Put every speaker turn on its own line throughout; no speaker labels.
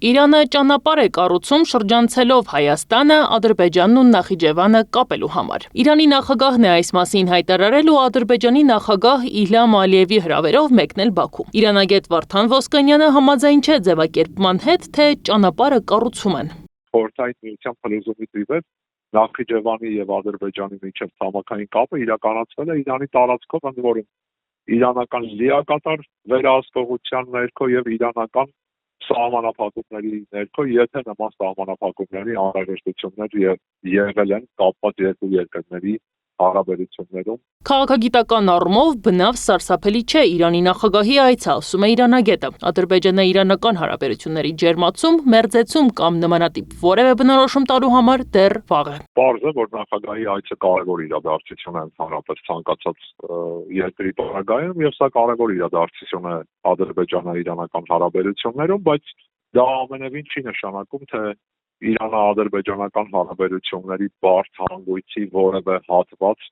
Իրանը ճանապարհ է կառուցում շրջանցելով Հայաստանը, Ադրբեջանն ու Նախիջևանը կապելու համար։ Իրանի նախագահն է այս մասին հայտարարել ու Ադրբեջանի նախագահ Իլհամ Ալիևի հրավերով մեկնել Բաքու։ Իրանագետ Վարդան Ոսկանյանը համաձայն չէ ձևակերպման հետ, թե ճանապարհը կառուցում են։
Խորհրդային միության փլուզումից ի վեր Նախիջևանի եւ Ադրբեջանի միջև ցամաքային կապը իրականացվել է Իրանի տարածքով, ընդ որում իրանական լիակատար վերահսկողության ներքո եւ իրանական սահմանափակումների ներքո, եթե նման սահմանափակումների անհրաժեշտություններ եղել են կապված երկու երկրների հարաբերություններում։
Քաղաքագիտական առումով բնավ սարսափելի չէ Իրանի նախագահի այցը, ասում է իրանագետը։ Ադրբեջանը իրանական հարաբերությունների ջերմացում, մերձեցում կամ նմանատիպ որևէ բնորոշում տալու համար դեռ վաղ է։
Պարզ է, որ նախագահի այցը կարևոր իրադարձություն է ընդհանրապես ցանկացած երկրի պարագայում, եւ սա կարևոր իրադարձություն է ադրբեջանա-իրանական հարաբերություններում, բայց դա ամենևին չի նշանակում, թե Իրано-ադրբեջանական հարաբերությունների բարդ հանգույցի որևէ հատված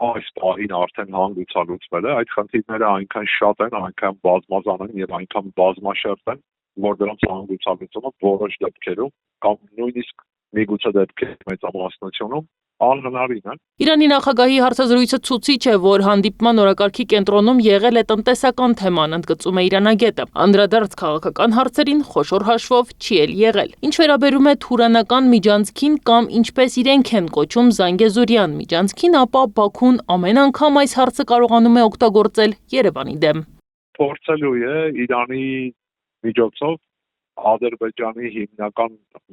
այս պահին արդեն հանգուցալուծվել է։ Այդ խնդիրները այնքան շատ են, այնքան բազմազան են եւ այնքան բազմաշերտ են, որ դրանց հանգուցալուծումը որոշ դեպքերում կամ նույնիսկ միգուցե դեպքերի մեծամասնությունում անհնարին է։
Իրանի նախագահի հարցազրույցը ցույց է, որ հանդիպման օրակարգի կենտրոնում եղել է տնտեսական թեման, ընդգծում է իրանագետը։ Անդրադարձ քաղաքական հարցերին խոշոր հաշվով չի էլ եղել։ Ինչ վերաբերում է Թուրանական միջանցքին կամ ինչպես իրենք են կոչում Զանգեզուրյան միջանցքին, ապա Բաքուն ամեն անգամ այս հարցը կարողանում է օգտագործել Երևանի դեմ։
Փորձելու է Իրանի միջոցով Ադրբեջանի հիմնական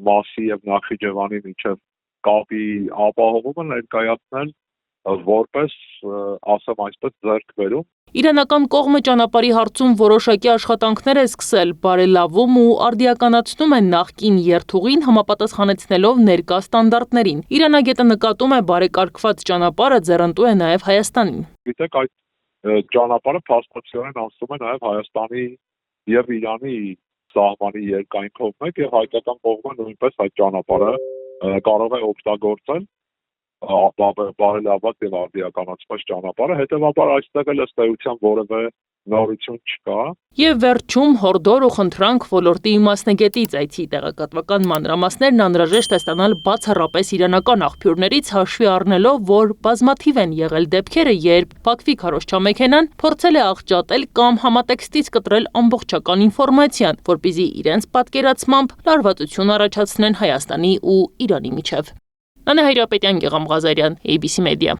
մասի եւ Նախիջևանի միջև կապի ապահովումը ներկայացնել որպես, ասեմ այսպես, ձեռքբերում։
Իրանական կողմը ճանապարհի հարցում որոշակի աշխատանքներ է սկսել, բարելավում ու արդիականացնում է նախկին երթուղին համապատասխանեցնելով ներկա ստանդարտներին։ Իրանագետը նկատում է բարեկարգված ճանապարհը ձեռնտու է նաև Հայաստանին։
Գիտեք, այդ ճանապարհը փաստացիորեն անցնում է նաև Հայաստանի եւ Իրանի սահմանի երկայնքով մեկ եւ հայկական կողմը նույնպես այդ ճանապարհը կարող է օգտագործել բարելավված եւ արդիականացված ճանապարհը, հետեւաբար այստեղ էլ ըստ էության որևէ նորություն չկա։
Եվ վերջում հորդոր ու խնդրանք ոլորտի մասնագետից այցի տեղեկատվական մանրամասներն անհրաժեշտ է ստանալ բացառապես իրանական աղբյուրներից, հաշվի առնելով, որ բազմաթիվ են եղել դեպքերը, երբ Բաքվի քարոզչամեքենան փորձել է աղճատել կամ համատեքստից կտրել ամբողջական ինֆորմացիան, որպեսզի իրենց պատկերացմամբ լարվածություն առաջացնեն Հայաստանի ու Իրանի միջև։ Նանե Հայրապետյան, Գեղամ Ղազարյան, ABC Media։